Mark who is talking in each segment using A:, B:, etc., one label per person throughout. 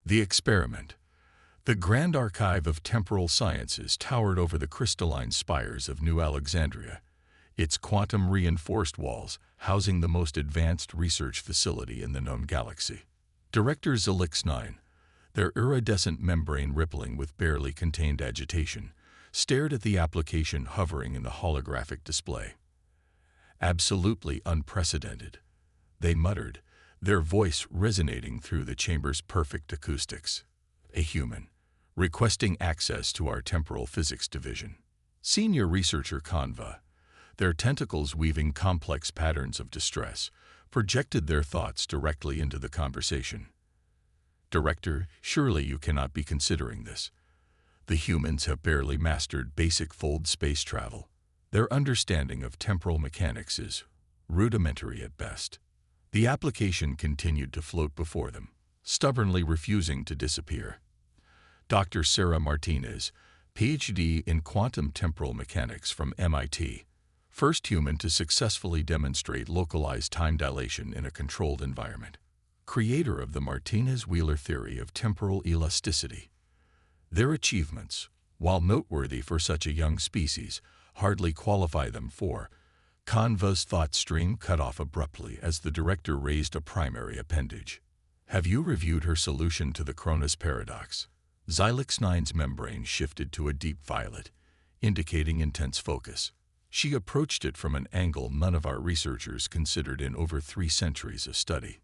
A: The experiment. The Grand Archive of Temporal Sciences towered over the crystalline spires of New Alexandria, its quantum-reinforced walls housing the most advanced research facility in the known galaxy. Director Zelix-9, their iridescent membrane rippling with barely contained agitation, stared at the application hovering in the holographic display. Absolutely unprecedented, they muttered, their voice resonating through the chamber's perfect acoustics. A human, requesting access to our temporal physics division. Senior researcher Kanva, their tentacles weaving complex patterns of distress, projected their thoughts directly into the conversation. Director, surely you cannot be considering this. The humans have barely mastered basic fold space travel. Their understanding of temporal mechanics is rudimentary at best. The application continued to float before them, stubbornly refusing to disappear. Dr. Sarah Martinez, Ph.D. in quantum temporal mechanics from MIT, first human to successfully demonstrate localized time dilation in a controlled environment. Creator of the Martinez-Wheeler theory of temporal elasticity. Their achievements, while noteworthy for such a young species, hardly qualify them for. Kanva's thought stream cut off abruptly as the director raised a primary appendage. Have you reviewed her solution to the Cronus paradox? Zelix-9's membrane shifted to a deep violet, indicating intense focus. She approached it from an angle none of our researchers considered in over 3 centuries of study.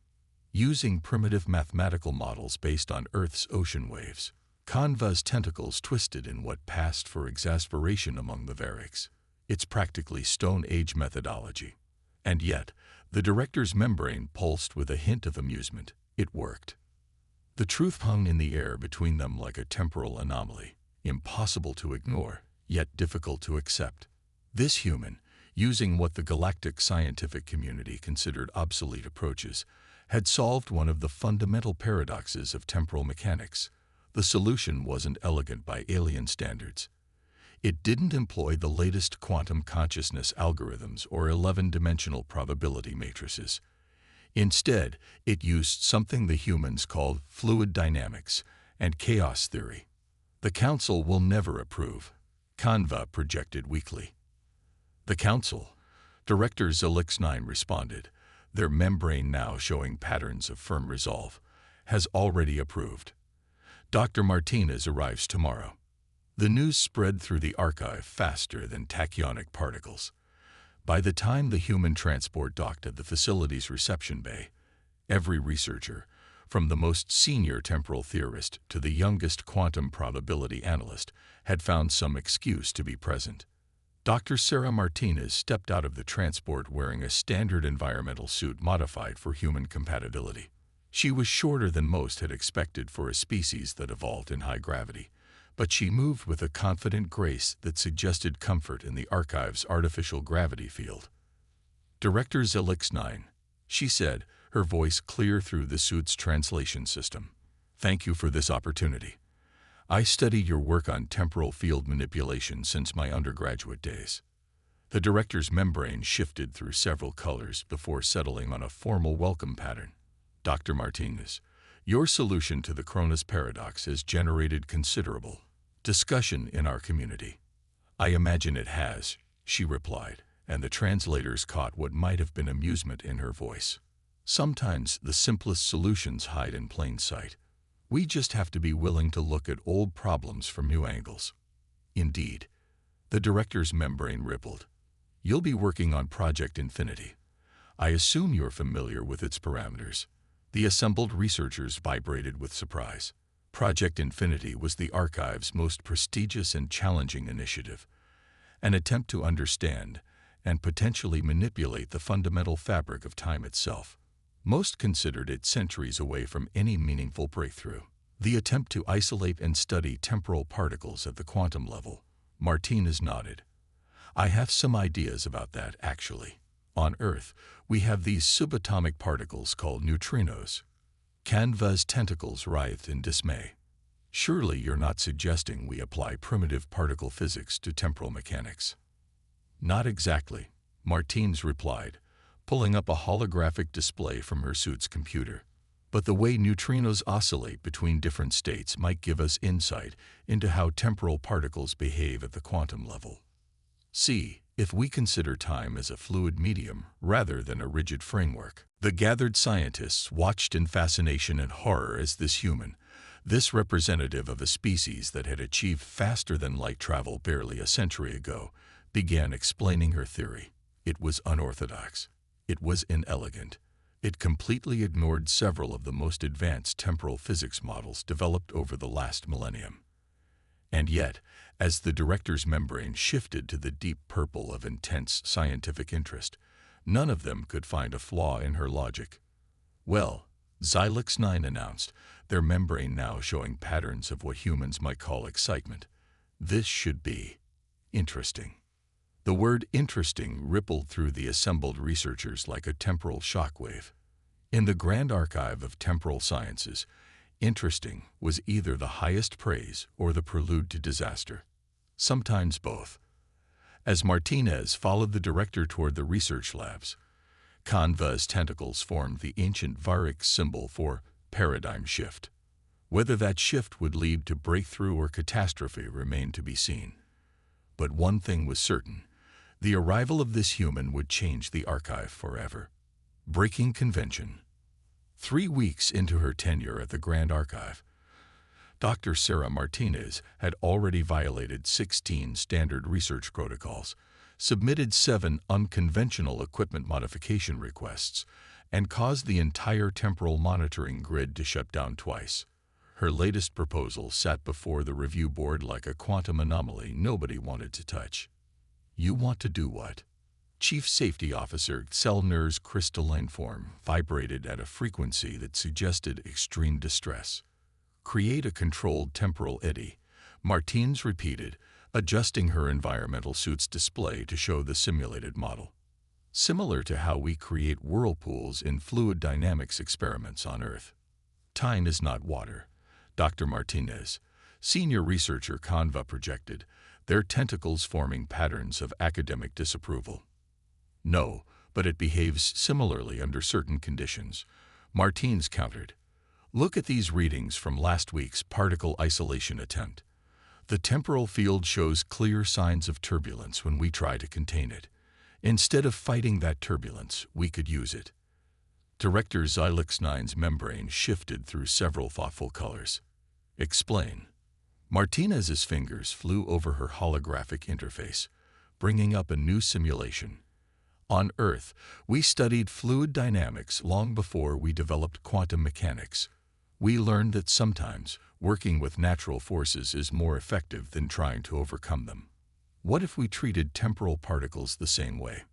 A: Using primitive mathematical models based on Earth's ocean waves, Kanva's tentacles twisted in what passed for exasperation among the Variks. It's practically Stone Age methodology. And yet, the director's membrane pulsed with a hint of amusement. It worked. The truth hung in the air between them like a temporal anomaly, impossible to ignore, yet difficult to accept. This human, using what the galactic scientific community considered obsolete approaches, had solved one of the fundamental paradoxes of temporal mechanics. The solution wasn't elegant by alien standards. It didn't employ the latest quantum consciousness algorithms or 11-dimensional probability matrices. Instead, it used something the humans called fluid dynamics and chaos theory. The Council will never approve, Kanva projected weakly. The Council, Director Zelix-9 responded, their membrane now showing patterns of firm resolve, has already approved. Dr. Martinez arrives tomorrow. The news spread through the archive faster than tachyonic particles. By the time the human transport docked at the facility's reception bay, every researcher, from the most senior temporal theorist to the youngest quantum probability analyst, had found some excuse to be present. Dr. Sarah Martinez stepped out of the transport wearing a standard environmental suit modified for human compatibility. She was shorter than most had expected for a species that evolved in high gravity, but she moved with a confident grace that suggested comfort in the archive's artificial gravity field. Director Zelix-9, she said, her voice clear through the suit's translation system. Thank you for this opportunity. I studied your work on temporal field manipulation since my undergraduate days. The director's membrane shifted through several colors before settling on a formal welcome pattern. Dr. Martinez, your solution to the Cronus paradox has generated considerable discussion in our community. I imagine it has, she replied, and the translators caught what might have been amusement in her voice. Sometimes the simplest solutions hide in plain sight. We just have to be willing to look at old problems from new angles. Indeed, the director's membrane rippled. You'll be working on Project Infinity. I assume you're familiar with its parameters. The assembled researchers vibrated with surprise. Project Infinity was the archive's most prestigious and challenging initiative, an attempt to understand and potentially manipulate the fundamental fabric of time itself. Most considered it centuries away from any meaningful breakthrough. The attempt to isolate and study temporal particles at the quantum level. Martinez nodded. I have some ideas about that, actually. On Earth, we have these subatomic particles called neutrinos. Kanva's tentacles writhed in dismay. Surely you're not suggesting we apply primitive particle physics to temporal mechanics. Not exactly, Martinez replied, pulling up a holographic display from her suit's computer. but the way neutrinos oscillate between different states might give us insight into how temporal particles behave at the quantum level. See, if we consider time as a fluid medium rather than a rigid framework. The gathered scientists watched in fascination and horror as this representative of a species that had achieved faster than light travel barely a century ago, began explaining her theory. It was unorthodox. It was inelegant. It completely ignored several of the most advanced temporal physics models developed over the last millennium. And yet, as the director's membrane shifted to the deep purple of intense scientific interest, none of them could find a flaw in her logic. Well, Xylix 9 announced, their membrane now showing patterns of what humans might call excitement. This should be interesting. The word interesting rippled through the assembled researchers like a temporal shockwave. In the grand archive of temporal sciences, interesting was either the highest praise or the prelude to disaster. Sometimes both. As Martinez followed the director toward the research labs, Canva's tentacles formed the ancient Varic symbol for paradigm shift. Whether that shift would lead to breakthrough or catastrophe remained to be seen. But one thing was certain. The arrival of this human would change the archive forever. Breaking convention. 3 weeks into her tenure at the Grand Archive, Dr. Sarah Martinez had already violated 16 standard research protocols, submitted 7 unconventional equipment modification requests, and caused the entire temporal monitoring grid to shut down twice. Her latest proposal sat before the review board like a quantum anomaly nobody wanted to touch. You want to do what? Chief Safety Officer Selner's crystalline form vibrated at a frequency that suggested extreme distress. Create a controlled temporal eddy, Martins repeated, adjusting her environmental suit's display to show the simulated model. Similar to how we create whirlpools in fluid dynamics experiments on Earth. Time is not water, Dr. Martinez, senior researcher Canva projected, their tentacles forming patterns of academic disapproval. No, but it behaves similarly under certain conditions, Martins countered. Look at these readings from last week's particle isolation attempt. The temporal field shows clear signs of turbulence when we try to contain it. Instead of fighting that turbulence, we could use it. Director Xylix 9's membrane shifted through several thoughtful colors. Explain. Martinez's fingers flew over her holographic interface, bringing up a new simulation. On Earth, we studied fluid dynamics long before we developed quantum mechanics. We learned that sometimes working with natural forces is more effective than trying to overcome them. What if we treated temporal particles the same way?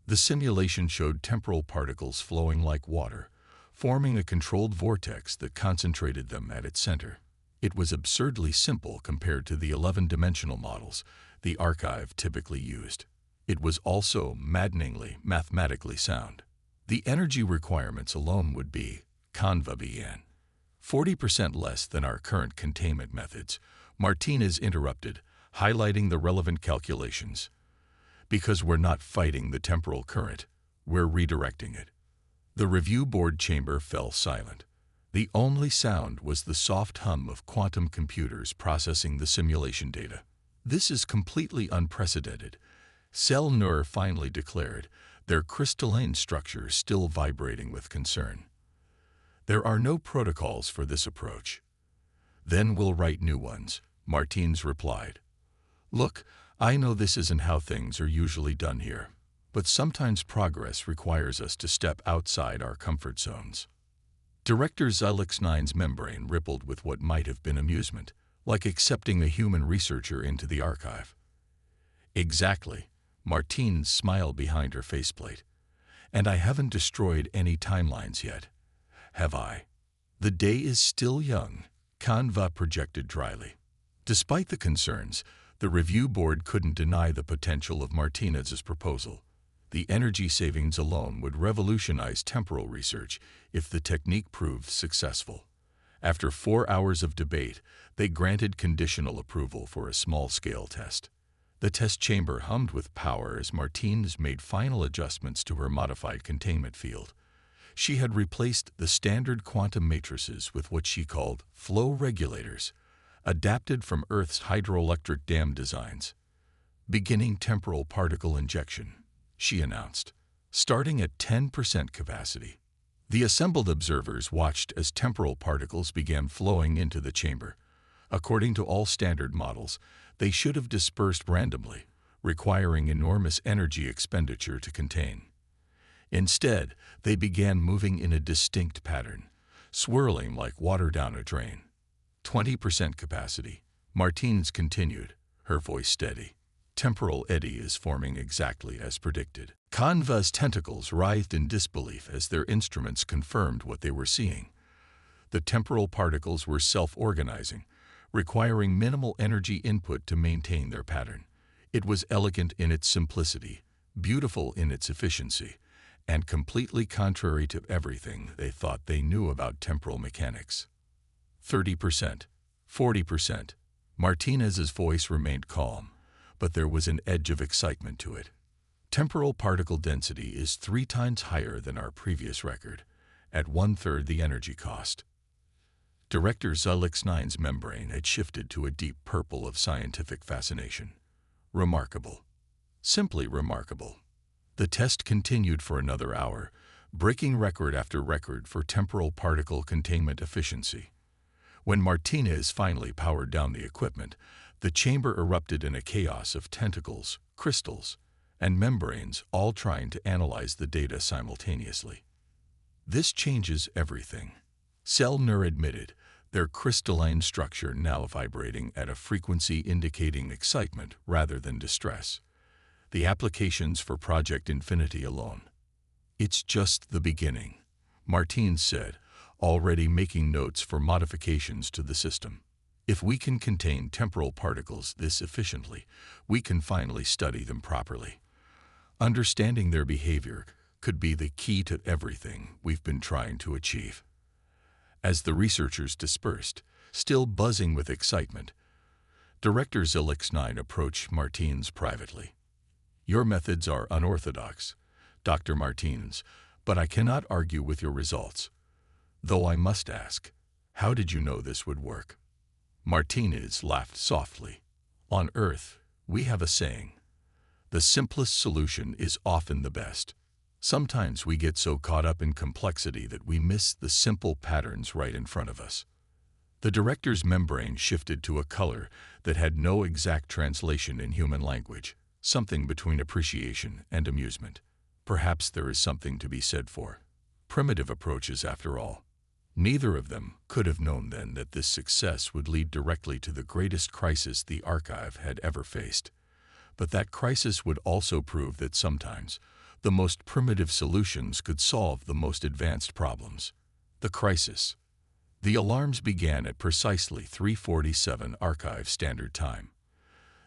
A: The simulation showed temporal particles flowing like water, forming a controlled vortex that concentrated them at its center. It was absurdly simple compared to the 11-dimensional models the archive typically used. It was also maddeningly mathematically sound. The energy requirements alone would be, Canva began, 40% less than our current containment methods. Martinez interrupted, highlighting the relevant calculations. Because we're not fighting the temporal current, we're redirecting it. The review board chamber fell silent. The only sound was the soft hum of quantum computers processing the simulation data. This is completely unprecedented, Selner finally declared, their crystalline structure still vibrating with concern. There are no protocols for this approach. Then we'll write new ones, Martins replied. Look, I know this isn't how things are usually done here, but sometimes progress requires us to step outside our comfort zones. Director Xylix 9's membrane rippled with what might have been amusement, like accepting a human researcher into the archive. Exactly. Martins smiled behind her faceplate. And I haven't destroyed any timelines yet, have I? The day is still young, Canva projected dryly. Despite the concerns, the review board couldn't deny the potential of Martinez's proposal. The energy savings alone would revolutionize temporal research if the technique proved successful. After 4 hours of debate, they granted conditional approval for a small-scale test. The test chamber hummed with power as Martins made final adjustments to her modified containment field. She had replaced the standard quantum matrices with what she called flow regulators, adapted from Earth's hydroelectric dam designs. Beginning temporal particle injection, she announced, starting at 10% capacity. The assembled observers watched as temporal particles began flowing into the chamber. According to all standard models, they should have dispersed randomly, requiring enormous energy expenditure to contain. Instead, they began moving in a distinct pattern, swirling like water down a drain. 20% capacity. Martinez continued, her voice steady. Temporal eddy is forming exactly as predicted. Canva's tentacles writhed in disbelief as their instruments confirmed what they were seeing. The temporal particles were self-organizing, requiring minimal energy input to maintain their pattern. It was elegant in its simplicity, beautiful in its efficiency, and completely contrary to everything they thought they knew about temporal mechanics. 30%, 40%. Martinez's voice remained calm, but there was an edge of excitement to it. Temporal particle density is 3 times higher than our previous record, at 1/3 the energy cost. Director Zulix-9's membrane had shifted to a deep purple of scientific fascination. Remarkable. Simply remarkable. The test continued for another hour, breaking record after record for temporal particle containment efficiency. When Martinez finally powered down the equipment, the chamber erupted in a chaos of tentacles, crystals, and membranes, all trying to analyze the data simultaneously. This changes everything. Sellner admitted, their crystalline structure now vibrating at a frequency indicating excitement rather than distress. The applications for Project Infinity alone. It's just the beginning, Martinez said, already making notes for modifications to the system. If we can contain temporal particles this efficiently, we can finally study them properly. Understanding their behavior could be the key to everything we've been trying to achieve. As the researchers dispersed, still buzzing with excitement, Director Zulix-9 approached Martinez privately. Your methods are unorthodox, Dr. Martinez, but I cannot argue with your results. Though I must ask, how did you know this would work? Martinez laughed softly. On Earth, we have a saying. The simplest solution is often the best. Sometimes we get so caught up in complexity that we miss the simple patterns right in front of us. The director's membrane shifted to a color that had no exact translation in human language, something between appreciation and amusement. Perhaps there is something to be said for primitive approaches after all. Neither of them could have known then that this success would lead directly to the greatest crisis the archive had ever faced. But that crisis would also prove that sometimes the most primitive solutions could solve the most advanced problems. The crisis. The alarms began at precisely 3:47 Archive Standard Time.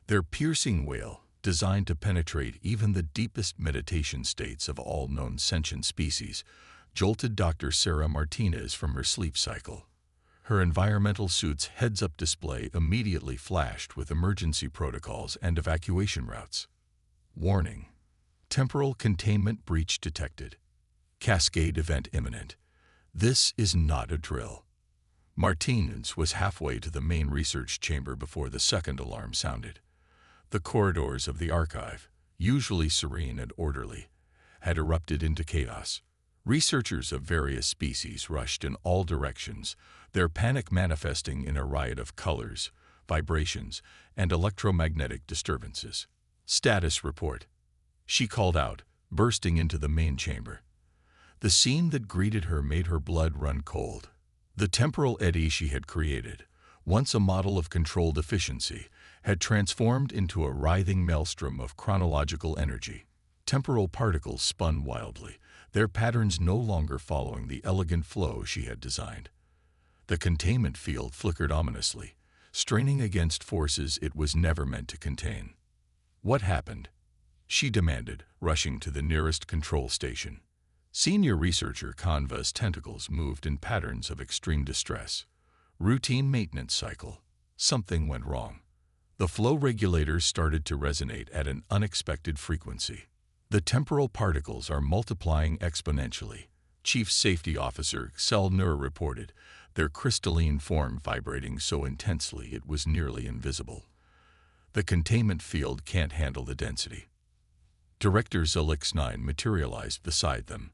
A: Their piercing wail, designed to penetrate even the deepest meditation states of all known sentient species, jolted Dr. Sarah Martinez from her sleep cycle. Her environmental suit's heads-up display immediately flashed with emergency protocols and evacuation routes. Warning. Temporal containment breach detected. Cascade event imminent. This is not a drill. Martinez was halfway to the main research chamber before the second alarm sounded. The corridors of the archive, usually serene and orderly, had erupted into chaos. Researchers of various species rushed in all directions, their panic manifesting in a riot of colors, vibrations, and electromagnetic disturbances. Status report. She called out, bursting into the main chamber. The scene that greeted her made her blood run cold. The temporal eddy she had created, once a model of controlled efficiency, had transformed into a writhing maelstrom of chronological energy. Temporal particles spun wildly, their patterns no longer following the elegant flow she had designed. The containment field flickered ominously, straining against forces it was never meant to contain. What happened? She demanded, rushing to the nearest control station. Senior researcher Canva's tentacles moved in patterns of extreme distress. Routine maintenance cycle. Something went wrong. The flow regulators started to resonate at an unexpected frequency. The temporal particles are multiplying exponentially, Chief Safety Officer Sel Nur reported, their crystalline form vibrating so intensely it was nearly invisible. The containment field can't handle the density. Director Zelix-9 materialized beside them,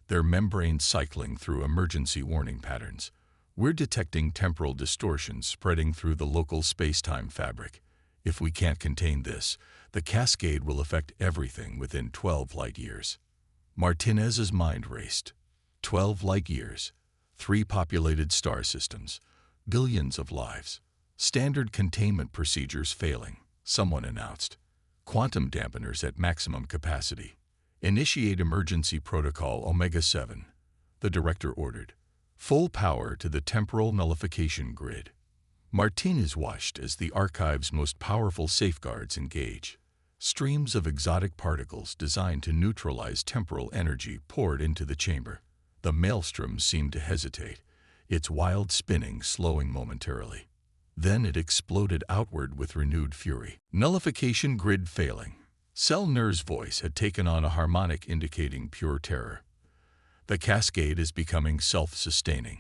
A: their membranes cycling through emergency warning patterns. We're detecting temporal distortions spreading through the local space-time fabric. If we can't contain this, the cascade will affect everything within 12 light-years. Martinez's mind raced. 12 light-years, 3 populated star systems, billions of lives. Standard containment procedures failing, someone announced. Quantum dampeners at maximum capacity. Initiate emergency protocol Omega-7, the director ordered. Full power to the temporal nullification grid. Martinez watched as the archive's most powerful safeguards engage. Streams of exotic particles designed to neutralize temporal energy poured into the chamber. The maelstrom seemed to hesitate, its wild spinning slowing momentarily. Then it exploded outward with renewed fury. Nullification grid failing. Sel Nur's voice had taken on a harmonic indicating pure terror. The cascade is becoming self-sustaining.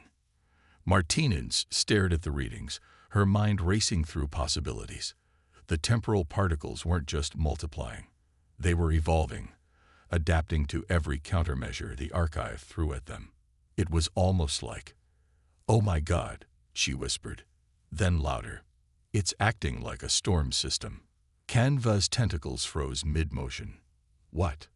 A: Martinez stared at the readings, her mind racing through possibilities. The temporal particles weren't just multiplying. They were evolving, adapting to every countermeasure the archive threw at them. It was almost like, "Oh my God," she whispered. Then louder, "It's acting like a storm system." Canva's tentacles froze mid-motion. What?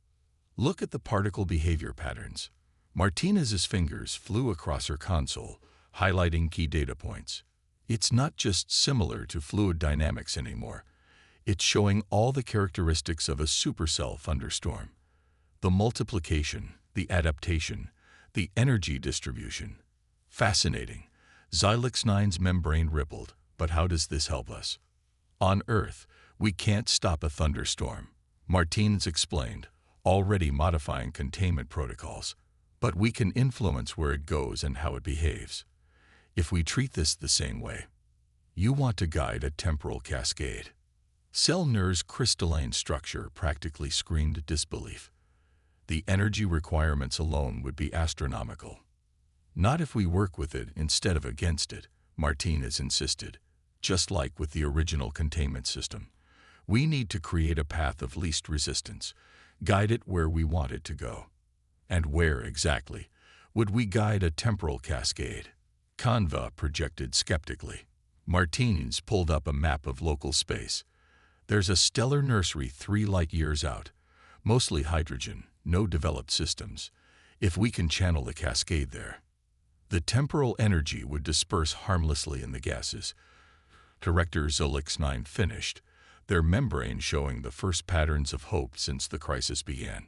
A: Look at the particle behavior patterns. Martinez's fingers flew across her console, highlighting key data points. It's not just similar to fluid dynamics anymore. It's showing all the characteristics of a supercell thunderstorm. The multiplication, the adaptation, the energy distribution. Fascinating. Zelix-9's membrane rippled, but how does this help us? On Earth, we can't stop a thunderstorm, Martinez explained, already modifying containment protocols. But we can influence where it goes and how it behaves. If we treat this the same way, you want to guide a temporal cascade. Sel Nur's crystalline structure practically screamed disbelief. The energy requirements alone would be astronomical. Not if we work with it instead of against it, Martinez insisted. Just like with the original containment system, we need to create a path of least resistance, guide it where we want it to go. And where exactly would we guide a temporal cascade? Canva projected skeptically. Martinez pulled up a map of local space. There's a stellar nursery 3 light-years out, mostly hydrogen, no developed systems. If we can channel the cascade there, the temporal energy would disperse harmlessly in the gases. Director Zelix-9 finished, their membrane showing the first patterns of hope since the crisis began.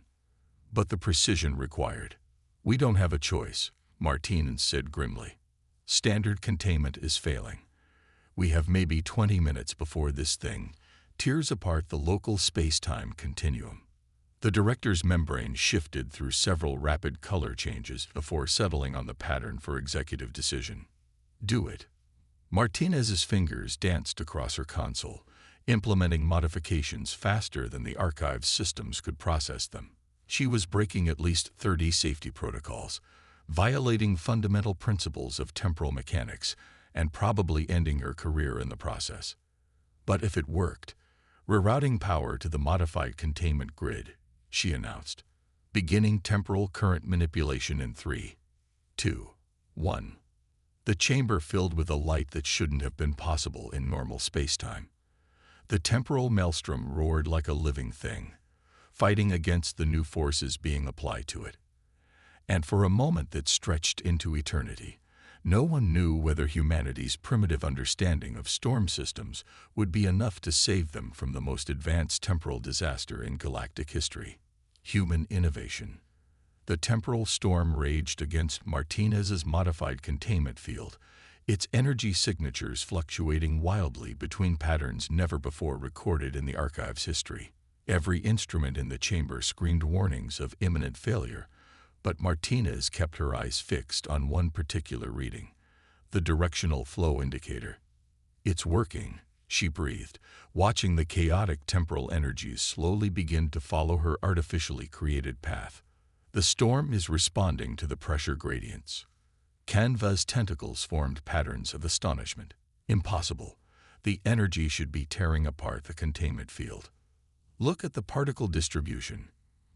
A: But the precision required. We don't have a choice, Martinez said grimly. Standard containment is failing. We have maybe 20 minutes before this thing tears apart the local space-time continuum. The director's membrane shifted through several rapid color changes before settling on the pattern for executive decision. Do it. Martinez's fingers danced across her console, implementing modifications faster than the archive's systems could process them. She was breaking at least 30 safety protocols, violating fundamental principles of temporal mechanics, and probably ending her career in the process. But if it worked, rerouting power to the modified containment grid, she announced, beginning temporal current manipulation in 3, 2, 1. The chamber filled with a light that shouldn't have been possible in normal spacetime. The temporal maelstrom roared like a living thing, fighting against the new forces being applied to it. And for a moment that stretched into eternity, no one knew whether humanity's primitive understanding of storm systems would be enough to save them from the most advanced temporal disaster in galactic history. Human innovation. The temporal storm raged against Martinez's modified containment field, its energy signatures fluctuating wildly between patterns never before recorded in the archive's history. Every instrument in the chamber screamed warnings of imminent failure, but Martinez kept her eyes fixed on one particular reading, the directional flow indicator. It's working, she breathed, watching the chaotic temporal energies slowly begin to follow her artificially created path. The storm is responding to the pressure gradients. Canva's tentacles formed patterns of astonishment. Impossible. The energy should be tearing apart the containment field. Look at the particle distribution.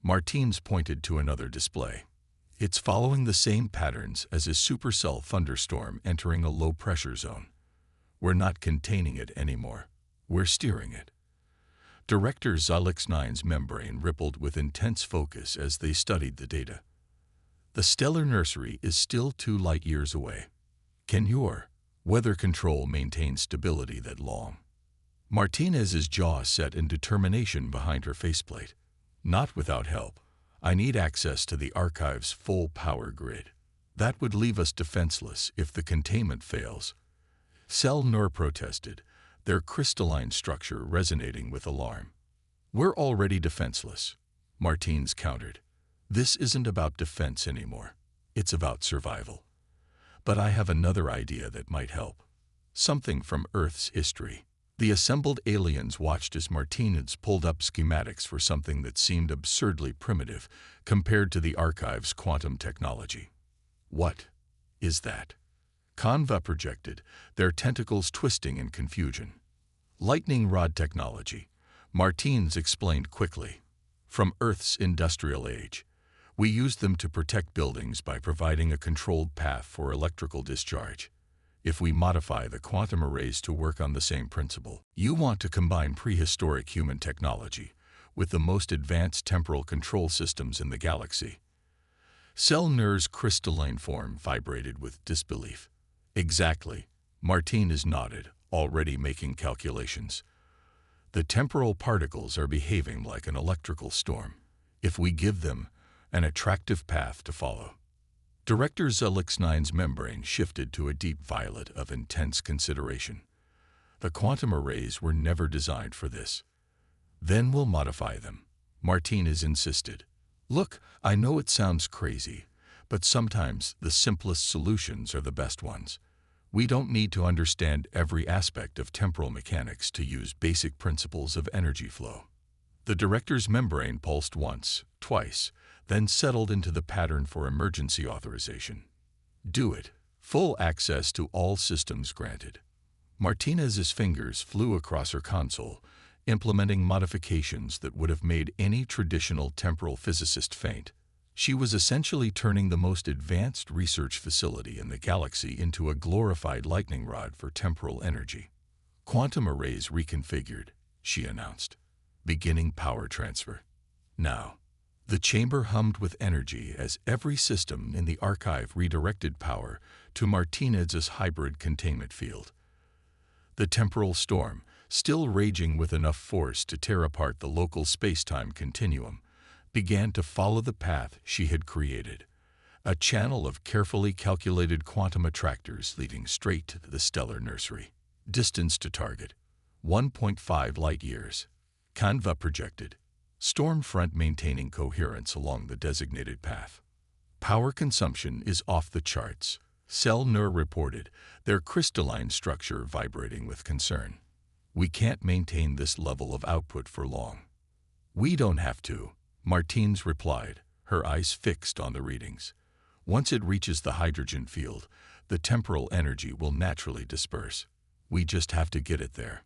A: Martins pointed to another display. It's following the same patterns as a supercell thunderstorm entering a low-pressure zone. We're not containing it anymore. We're steering it. Director Zolix-9's membrane rippled with intense focus as they studied the data. The stellar nursery is still 2 light-years away. Can your weather control maintain stability that long? Martinez's jaw set in determination behind her faceplate. Not without help. I need access to the archive's full power grid. That would leave us defenseless if the containment fails. Cell Nur protested, their crystalline structure resonating with alarm. We're already defenseless, Martins countered. This isn't about defense anymore. It's about survival. But I have another idea that might help. Something from Earth's history. The assembled aliens watched as Martinez pulled up schematics for something that seemed absurdly primitive compared to the archive's quantum technology. What is that? Canva projected, their tentacles twisting in confusion. Lightning rod technology, Martins explained quickly. From Earth's industrial age. We used them to protect buildings by providing a controlled path for electrical discharge. If we modify the quantum arrays to work on the same principle, you want to combine prehistoric human technology with the most advanced temporal control systems in the galaxy. Cell Nur's crystalline form vibrated with disbelief. Exactly, Martinez nodded, already making calculations. The temporal particles are behaving like an electrical storm. If we give them an attractive path to follow. Director Zolix-9's membrane shifted to a deep violet of intense consideration. The quantum arrays were never designed for this. Then we'll modify them, Martinez insisted. Look, I know it sounds crazy, but sometimes the simplest solutions are the best ones. We don't need to understand every aspect of temporal mechanics to use basic principles of energy flow. The director's membrane pulsed once, twice, then settled into the pattern for emergency authorization. Do it. Full access to all systems granted. Martinez's fingers flew across her console, implementing modifications that would have made any traditional temporal physicist faint. She was essentially turning the most advanced research facility in the galaxy into a glorified lightning rod for temporal energy. Quantum arrays reconfigured, she announced. Beginning power transfer. Now. The chamber hummed with energy as every system in the archive redirected power to Martinez's hybrid containment field. The temporal storm, still raging with enough force to tear apart the local space-time continuum, began to follow the path she had created, a channel of carefully calculated quantum attractors leading straight to the stellar nursery. Distance to target, 1.5 light-years. Canva projected. Storm front maintaining coherence along the designated path. Power consumption is off the charts, Cell Nur reported, their crystalline structure vibrating with concern. We can't maintain this level of output for long. We don't have to, Martins replied, her eyes fixed on the readings. Once it reaches the hydrogen field, the temporal energy will naturally disperse. We just have to get it there.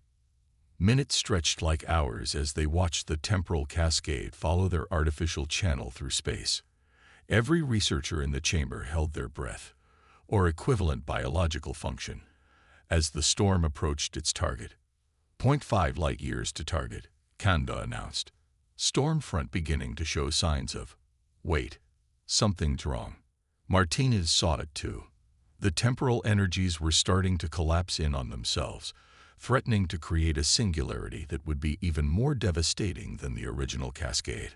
A: Minutes stretched like hours as they watched the temporal cascade follow their artificial channel through space. Every researcher in the chamber held their breath, or equivalent biological function, as the storm approached its target. 0.5 light-years to target, Kanda announced. Storm front beginning to show signs of, wait, something's wrong. Martinez saw it too. The temporal energies were starting to collapse in on themselves, threatening to create a singularity that would be even more devastating than the original cascade.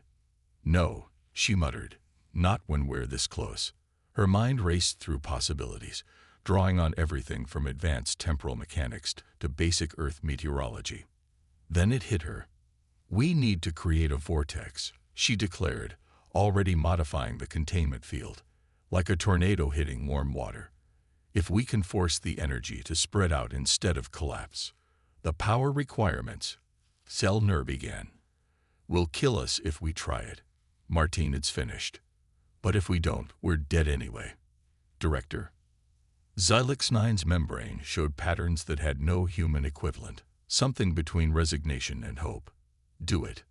A: No, she muttered, not when we're this close. Her mind raced through possibilities, drawing on everything from advanced temporal mechanics to basic Earth meteorology. Then it hit her. We need to create a vortex, she declared, already modifying the containment field, like a tornado hitting warm water. If we can force the energy to spread out instead of collapse, the power requirements, Cell Nur began, will kill us if we try it, Martinez finished. But if we don't, we're dead anyway. Director. Xylix-9's membrane showed patterns that had no human equivalent, something between resignation and hope. Do it.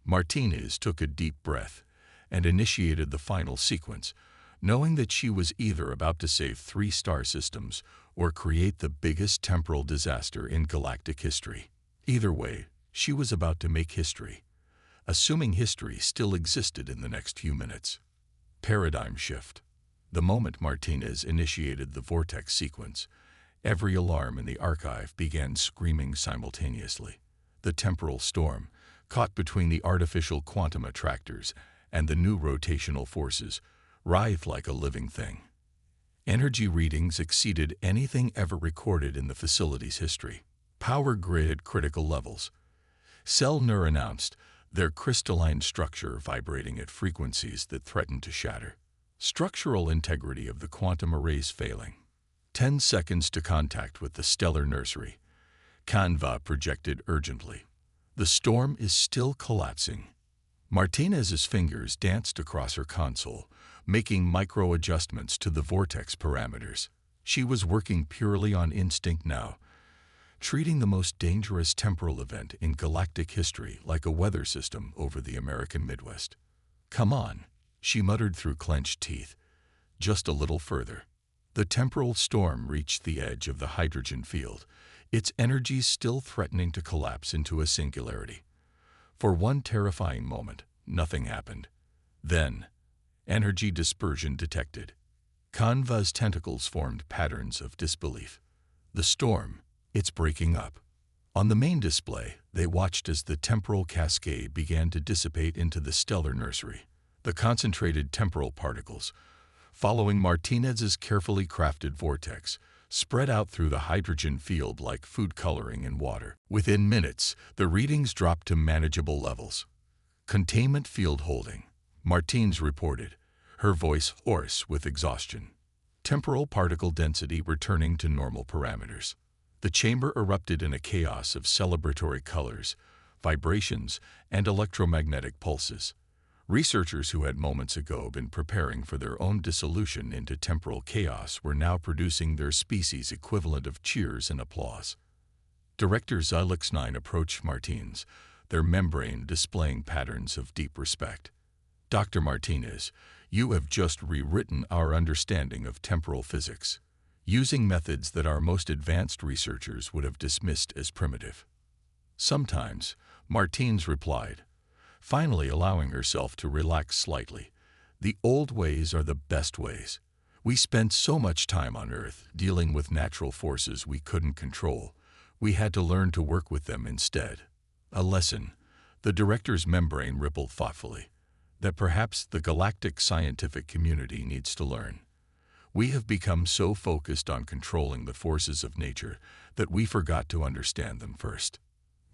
A: Martinez took a deep breath and initiated the final sequence, knowing that she was either about to save 3 star systems or create the biggest temporal disaster in galactic history. Either way, she was about to make history, assuming history still existed in the next few minutes. Paradigm shift. The moment Martinez initiated the vortex sequence, every alarm in the archive began screaming simultaneously. The temporal storm, caught between the artificial quantum attractors and the new rotational forces, writhed like a living thing. Energy readings exceeded anything ever recorded in the facility's history. Power grid at critical levels. Cell announced, their crystalline structure vibrating at frequencies that threatened to shatter. Structural integrity of the quantum arrays failing. 10 seconds to contact with the stellar nursery. Canva projected urgently. The storm is still collapsing. Martinez's fingers danced across her console, making micro-adjustments to the vortex parameters. She was working purely on instinct now, treating the most dangerous temporal event in galactic history like a weather system over the American Midwest. Come on, she muttered through clenched teeth. Just a little further. The temporal storm reached the edge of the hydrogen field, its energies still threatening to collapse into a singularity. For one terrifying moment, nothing happened. Then, energy dispersion detected. Canva's tentacles formed patterns of disbelief. The storm, it's breaking up. On the main display, they watched as the temporal cascade began to dissipate into the stellar nursery. The concentrated temporal particles, following Martinez's carefully crafted vortex, spread out through the hydrogen field like food coloring in water. Within minutes, the readings dropped to manageable levels. Containment field holding, Martinez reported, her voice hoarse with exhaustion. Temporal particle density returning to normal parameters. The chamber erupted in a chaos of celebratory colors, vibrations, and electromagnetic pulses. Researchers who had moments ago been preparing for their own dissolution into temporal chaos were now producing their species' equivalent of cheers and applause. Director Xylix-9 approached Martinez, their membrane displaying patterns of deep respect. Dr. Martinez, you have just rewritten our understanding of temporal physics, using methods that our most advanced researchers would have dismissed as primitive. Sometimes, Martinez replied, finally allowing herself to relax slightly. The old ways are the best ways. We spent so much time on Earth dealing with natural forces we couldn't control. We had to learn to work with them instead. A lesson, the director's membrane rippled thoughtfully, that perhaps the galactic scientific community needs to learn. We have become so focused on controlling the forces of nature that we forgot to understand them first.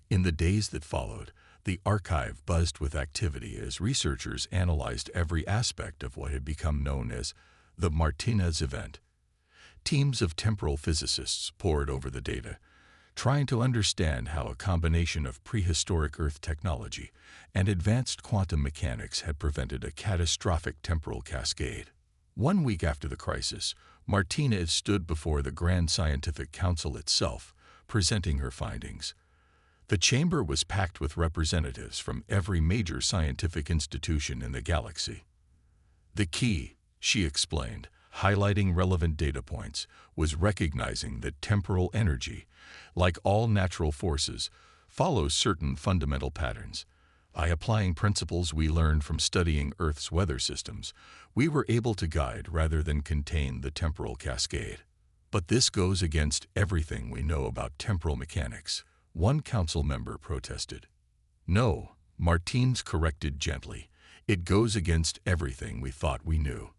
A: In the days that followed, the archive buzzed with activity as researchers analyzed every aspect of what had become known as the Martinez event. Teams of temporal physicists pored over the data, trying to understand how a combination of prehistoric Earth technology and advanced quantum mechanics had prevented a catastrophic temporal cascade. 1 week after the crisis, Martinez stood before the Grand Scientific Council itself, presenting her findings. The chamber was packed with representatives from every major scientific institution in the galaxy. The key, she explained, highlighting relevant data points, was recognizing that temporal energy, like all natural forces, follows certain fundamental patterns. By applying principles we learned from studying Earth's weather systems, we were able to guide rather than contain the temporal cascade. But this goes against everything we know about temporal mechanics. One council member protested. No, Martinez corrected gently. It goes against everything we thought we knew.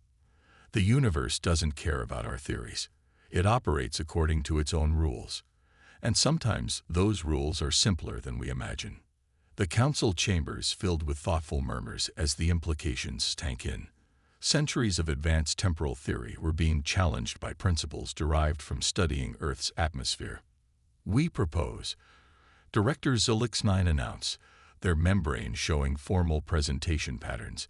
A: The universe doesn't care about our theories. It operates according to its own rules. And sometimes those rules are simpler than we imagine. The council chambers filled with thoughtful murmurs as the implications sank in. Centuries of advanced temporal theory were being challenged by principles derived from studying Earth's atmosphere. We propose, Director Xylix-9 announced, their membrane showing formal presentation patterns,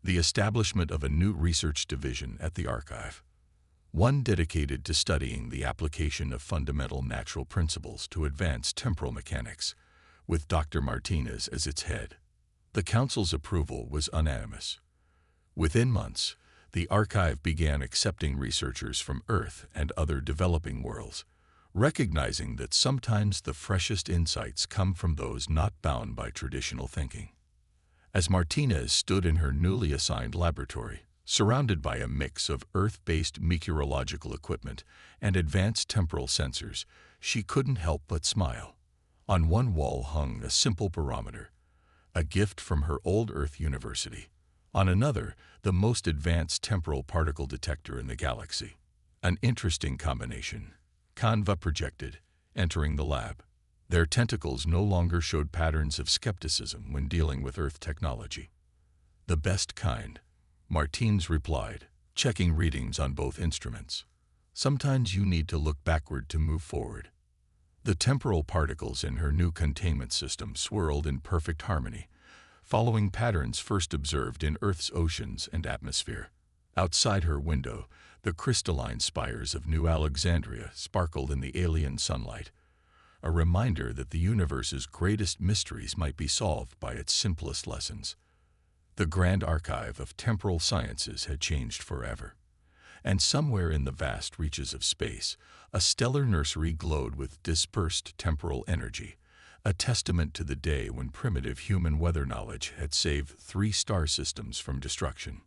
A: the establishment of a new research division at the archive, one dedicated to studying the application of fundamental natural principles to advance temporal mechanics, with Dr. Martinez as its head. The Council's approval was unanimous. Within months, the archive began accepting researchers from Earth and other developing worlds, recognizing that sometimes the freshest insights come from those not bound by traditional thinking. As Martinez stood in her newly assigned laboratory, surrounded by a mix of Earth-based meteorological equipment and advanced temporal sensors, she couldn't help but smile. On one wall hung a simple barometer, a gift from her old Earth university. On another, the most advanced temporal particle detector in the galaxy. An interesting combination. Canva projected, entering the lab. Their tentacles no longer showed patterns of skepticism when dealing with Earth technology. The best kind, Martins replied, checking readings on both instruments. Sometimes you need to look backward to move forward. The temporal particles in her new containment system swirled in perfect harmony, following patterns first observed in Earth's oceans and atmosphere. Outside her window, the crystalline spires of New Alexandria sparkled in the alien sunlight, a reminder that the universe's greatest mysteries might be solved by its simplest lessons. The grand archive of temporal sciences had changed forever, and somewhere in the vast reaches of space, a stellar nursery glowed with dispersed temporal energy, a testament to the day when primitive human weather knowledge had saved 3 star systems from destruction.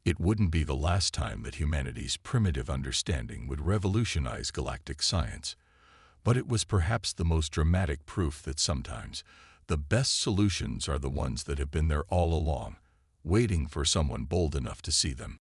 A: It wouldn't be the last time that humanity's primitive understanding would revolutionize galactic science, but it was perhaps the most dramatic proof that sometimes the best solutions are the ones that have been there all along, waiting for someone bold enough to see them.